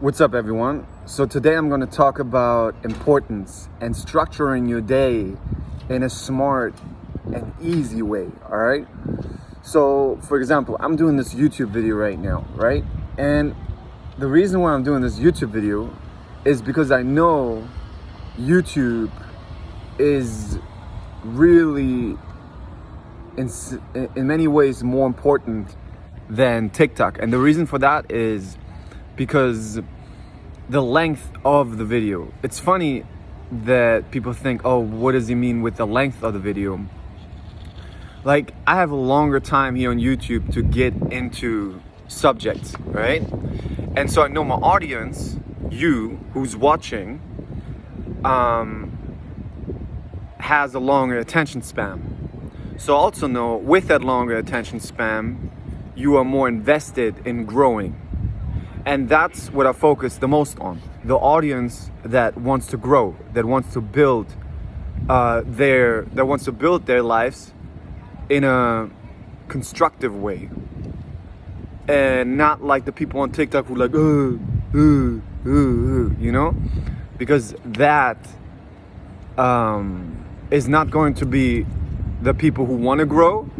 What's up, everyone? So today I'm going to talk about importance and structuring your day in a smart and easy way, all right? So, for example, I'm doing this YouTube video right now, right? And the reason why I'm doing this YouTube video is because I know YouTube is really, in many ways, more important than TikTok. And the reason for that is because the length of the video. It's funny that people think, oh, what does he mean with the length of the video? Like, I have a longer time here on YouTube to get into subjects, right? And so I know my audience, you who's watching, has a longer attention span. So I also know with that longer attention span, you are more invested in growing. And that's what I focus the most on. The audience that wants to grow, that wants to build their lives in a constructive way. And not like the people on TikTok who are like, you know? Because that is not going to be the people who want to grow,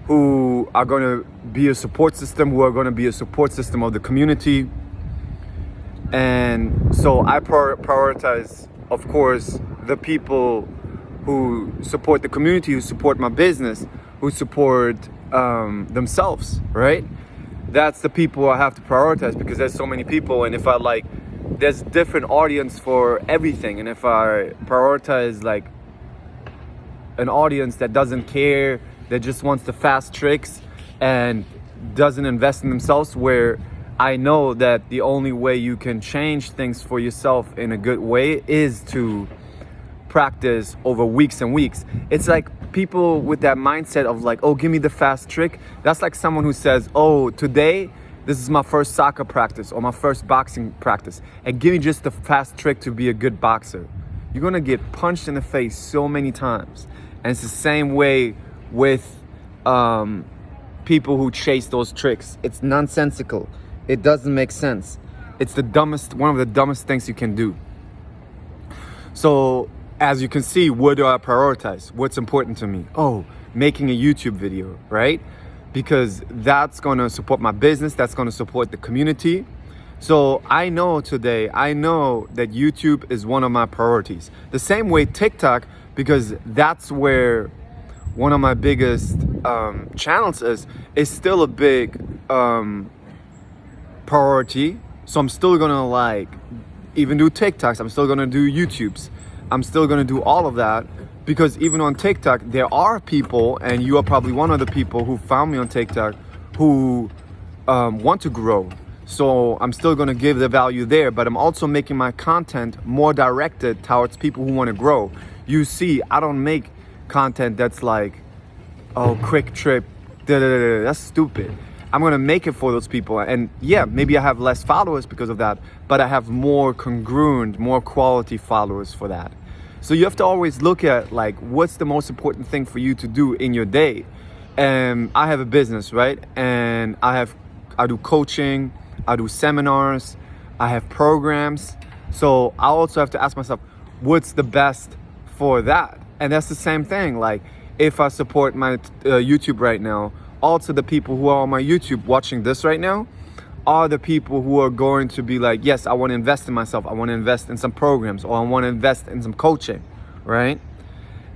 who are going to be a support system, who are going to be a support system of the community. And so I prioritize, of course, the people who support the community, who support my business, who support themselves, right? That's the people I have to prioritize, because there's so many people, and if I there's different audience for everything. And if I prioritize like an audience that doesn't care, that just wants the fast tricks and doesn't invest in themselves, where I know that the only way you can change things for yourself in a good way is to practice over weeks and weeks. It's like people with that mindset of like, oh, give me the fast trick. That's like someone who says, oh, today, this is my first soccer practice or my first boxing practice, and give me just the fast trick to be a good boxer. You're gonna get punched in the face so many times. And it's the same way with people who chase those tricks. It's nonsensical. It doesn't make sense. It's one of the dumbest things you can do. So as you can see, what do I prioritize? What's important to me? Oh, making a YouTube video, right? Because that's gonna support my business. That's gonna support the community. So I know that YouTube is one of my priorities. The same way TikTok, because that's where one of my biggest channels is still a big priority. So I'm still gonna even do TikToks. I'm still gonna do YouTubes. I'm still gonna do all of that, because even on TikTok, there are people, and you are probably one of the people who found me on TikTok, who want to grow. So I'm still gonna give the value there, but I'm also making my content more directed towards people who wanna grow. You see, I don't make content that's like, oh, quick trip, that's stupid. I'm gonna make it for those people. And yeah, maybe I have less followers because of that, but I have more congruent, more quality followers for that. So you have to always look at like, what's the most important thing for you to do in your day? And I have a business, right? And I do coaching, I do seminars, I have programs. So I also have to ask myself, what's the best for that? And that's the same thing. Like, if I support my YouTube right now, also the people who are on my YouTube watching this right now are the people who are going to be like, yes, I want to invest in myself. I want to invest in some programs, or I want to invest in some coaching, right?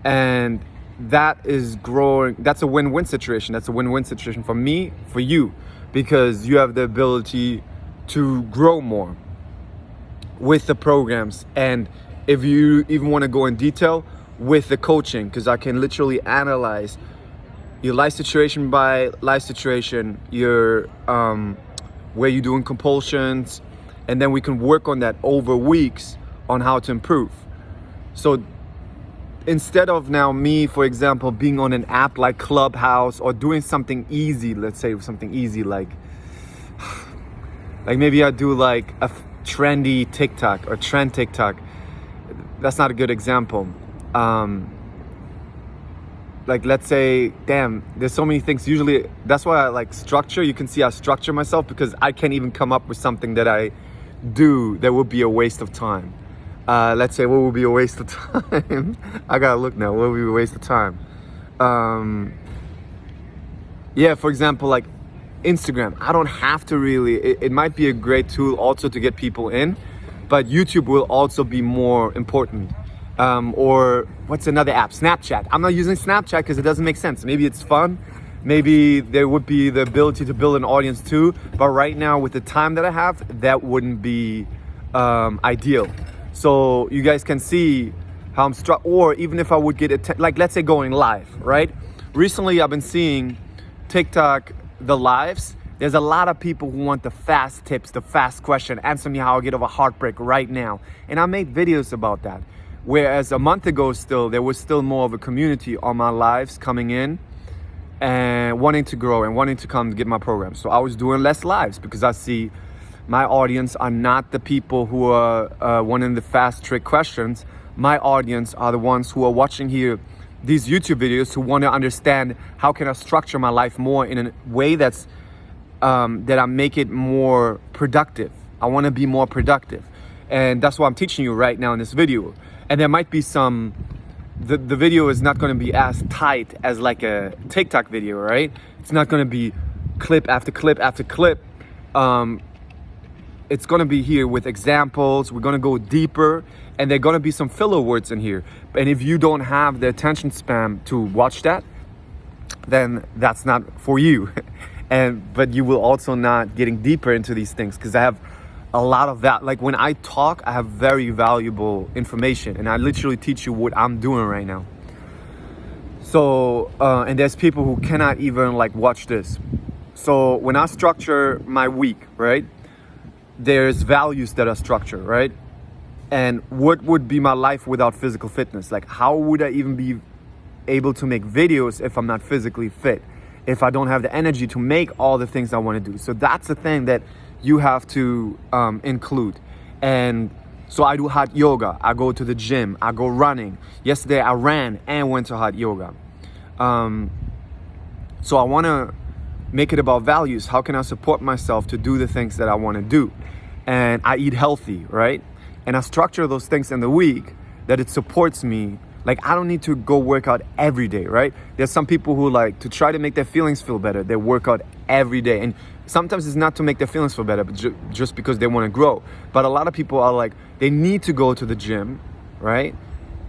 And that is growing. That's a win-win situation. That's a win-win situation for me, for you, because you have the ability to grow more with the programs. And if you even want to go in detail with the coaching, because I can literally analyze your life situation by life situation, your where you're doing compulsions, and then we can work on that over weeks on how to improve. So instead of now me, for example, being on an app like Clubhouse or doing something easy, let's say something easy like maybe I do like a trendy TikTok or trend TikTok. That's not a good example. like, let's say, damn, there's so many things. Usually that's why I like structure. You can see I structure myself because I can't even come up with something that I do that would be a waste of time? Let's say what would be a waste of time? I gotta look now. What would be a waste of time? Yeah, for example, like Instagram. I don't have to really, it might be a great tool also to get people in, but YouTube will also be more important. Or what's another app? Snapchat. I'm not using Snapchat because it doesn't make sense. Maybe it's fun. Maybe there would be the ability to build an audience too. But right now with the time that I have, that wouldn't be ideal. So you guys can see how I'm or even if I would get like let's say going live, right? Recently I've been seeing TikTok, the lives. There's a lot of people who want the fast tips, the fast question, answer me how I get over heartbreak right now. And I made videos about that. Whereas a month ago still, there was still more of a community on my lives coming in and wanting to grow and wanting to come to get my program. So I was doing less lives because I see my audience are not the people who are wanting the fast trick questions. My audience are the ones who are watching here these YouTube videos who want to understand how can I structure my life more in a way that's that I make it more productive. I want to be more productive. And that's what I'm teaching you right now in this video. And there might be some, the video is not going to be as tight as like a TikTok video, right? It's not going to be clip after clip after clip. It's going to be here with examples. We're going to go deeper, and there are going to be some filler words in here. And if you don't have the attention span to watch that, then that's not for you. But you will also not getting deeper into these things because I have a lot of that. Like when I talk, I have very valuable information, and I literally teach you what I'm doing right now. So, and there's people who cannot even like watch this. So when I structure my week, right, there's values that are structured, right? And what would be my life without physical fitness? Like how would I even be able to make videos if I'm not physically fit? If I don't have the energy to make all the things I want to do. So that's the thing that you have to include. And so I do hot yoga. I go to the gym. I go running. Yesterday I ran and went to hot yoga. So I want to make it about values. How can I support myself to do the things that I want to do? And I eat healthy, right? And I structure those things in the week that it supports me. Like I don't need to go work out every day, right? There's some people who like to try to make their feelings feel better. They work out every day. And sometimes it's not to make their feelings feel better, but just because they want to grow. But a lot of people are like, they need to go to the gym, right?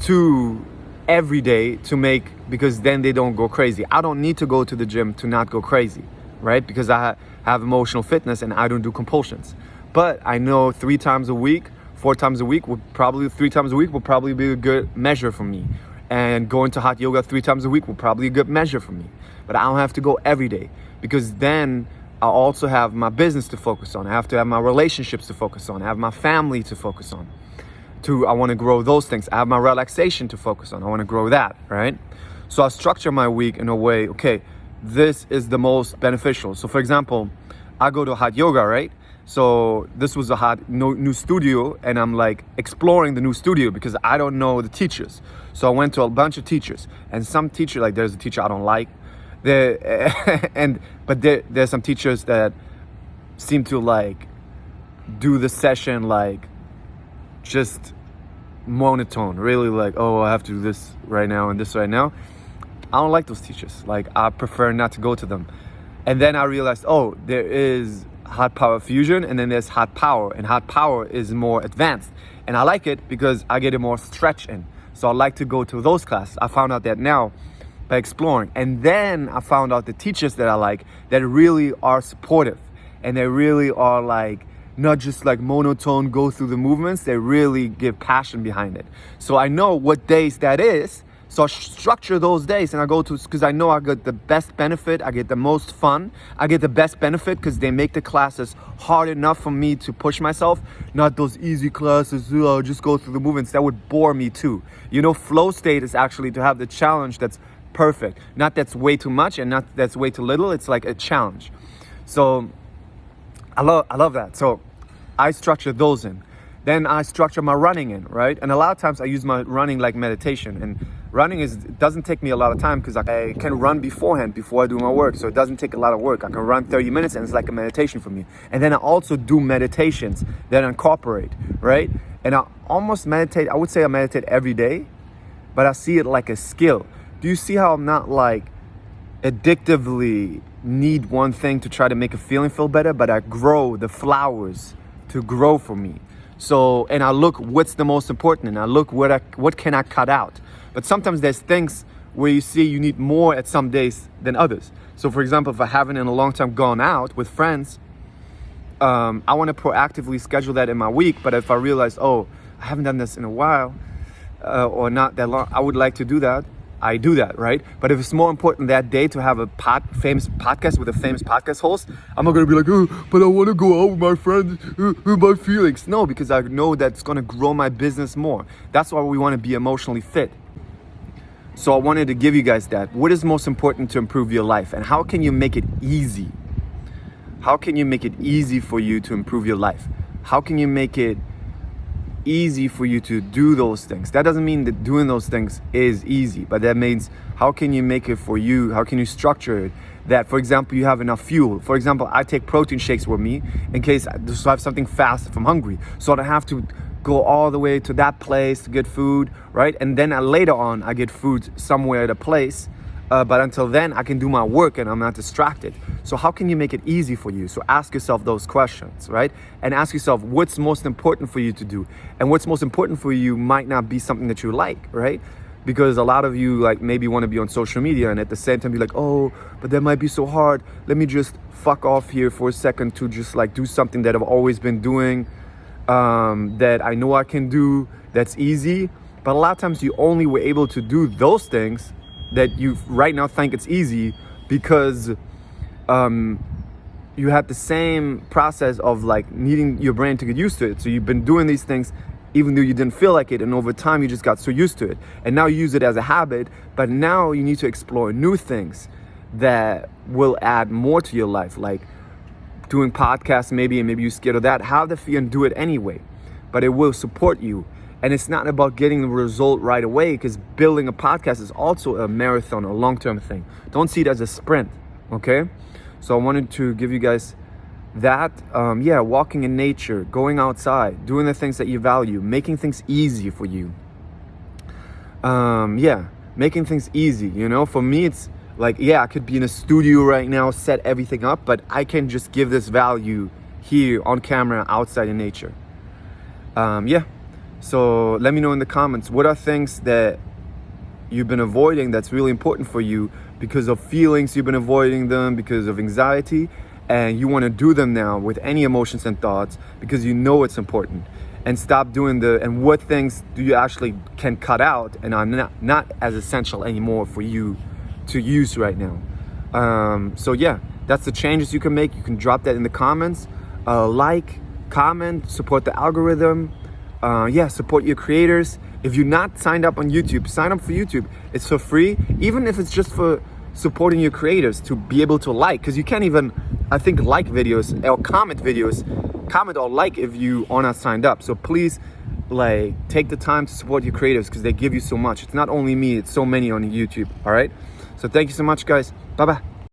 To every day to make, because then they don't go crazy. I don't need to go to the gym to not go crazy, right? Because I have emotional fitness and I don't do compulsions. But I know 3 times a week, 4 times a week would probably, 3 times a week will probably be a good measure for me. And going to hot yoga 3 times a week will probably be a good measure for me. But I don't have to go every day because then I also have my business to focus on. I have to have my relationships to focus on. I have my family to focus on. I want to grow those things. I have my relaxation to focus on. I want to grow that, right? So I structure my week in a way, okay, this is the most beneficial. So for example, I go to hot yoga, right? So this was a new studio, and I'm like exploring the new studio because I don't know the teachers. So I went to a bunch of teachers, and some teacher, like there's a teacher I don't like. But there's some teachers that seem to like do the session like just monotone, really like, oh, I have to do this right now and this right now. I don't like those teachers. Like I prefer not to go to them. And then I realized, oh, there is hot power fusion, and then there's hot power, and hot power is more advanced, and I like it because I get a more stretch in. So I like to go to those classes. I found out that now by exploring, and then I found out the teachers that I like that really are supportive, and they really are like not just like monotone go through the movements. They really give passion behind it. So I know what days that is. So I structure those days, and I go to, because I know I get the best benefit, I get the most fun, I get the best benefit because they make the classes hard enough for me to push myself, not those easy classes, just go through the movements. That would bore me too. You know, flow state is actually to have the challenge that's perfect, not that's way too much and not that's way too little. It's like a challenge. So I love that. So I structure those in. Then I structure my running in, right? And a lot of times I use my running like meditation. And Running it doesn't take me a lot of time because I can run beforehand before I do my work. So it doesn't take a lot of work. I can run 30 minutes and it's like a meditation for me. And then I also do meditations that I incorporate, right? And I almost meditate, I would say I meditate every day, but I see it like a skill. Do you see how I'm not like addictively need one thing to try to make a feeling feel better, but I grow the flowers to grow for me. So, and I look what's the most important, and I look what can I cut out. But sometimes there's things where you see you need more at some days than others. So for example, if I haven't in a long time gone out with friends, I want to proactively schedule that in my week. But if I realize, oh, I haven't done this in a while, or not that long, I would like to do that, I do that, right? But if it's more important that day to have a famous podcast with a famous podcast host, I'm not gonna be like, oh, but I wanna go out with my friends, my feelings. No, because I know that's gonna grow my business more. That's why we wanna be emotionally fit. So I wanted to give you guys that. What is most important to improve your life? And how can you make it easy? How can you make it easy for you to improve your life? How can you make it easy for you to do those things? That doesn't mean that doing those things is easy, but that means how can you make it for you? How can you structure it that, for example, you have enough fuel? For example, I take protein shakes with me in case I just have something fast if I'm hungry, so I don't have to go all the way to that place to get food, right? And then later on I get food somewhere at a place, but until then I can do my work and I'm not distracted. So how can you make it easy for you? So ask yourself those questions, right? And ask yourself what's most important for you to do. And what's most important for you might not be something that you like, right? Because a lot of you like maybe want to be on social media and at the same time be like, oh, but that might be so hard. Let me just fuck off here for a second to just like do something that I've always been doing, that I know I can do, that's easy. But a lot of times you only were able to do those things that you right now think it's easy because you had the same process of like needing your brain to get used to it. So you've been doing these things even though you didn't feel like it, and over time you just got so used to it, and now you use it as a habit. But now you need to explore new things that will add more to your life, like doing podcasts maybe, and maybe you're scared of that. Have the fear and do it anyway, but it will support you. And it's not about getting the result right away, because building a podcast is also a marathon or long-term thing. Don't see it as a sprint, okay? So I wanted to give you guys that. Walking in nature, going outside, doing the things that you value, making things easy for you. Making things easy, you know? For me, it's like, I could be in a studio right now, set everything up, but I can just give this value here on camera, outside in nature. So let me know in the comments, what are things that you've been avoiding that's really important for you because of feelings you've been avoiding them, because of anxiety, and you want to do them now with any emotions and thoughts because you know it's important. And stop doing and what things do you actually can cut out and are not as essential anymore for you to use right now. That's the changes you can make. You can drop that in the comments. Like, comment, support the algorithm. Support your creators. If you're not signed up on YouTube, sign up for YouTube. It's for free, even if it's just for supporting your creators to be able to like, because you can't even, I think, like videos or comment videos, comment or like if you are not signed up. So please, like, take the time to support your creators because they give you so much. It's not only me, it's so many on YouTube, all right? So thank you so much, guys. Bye-bye.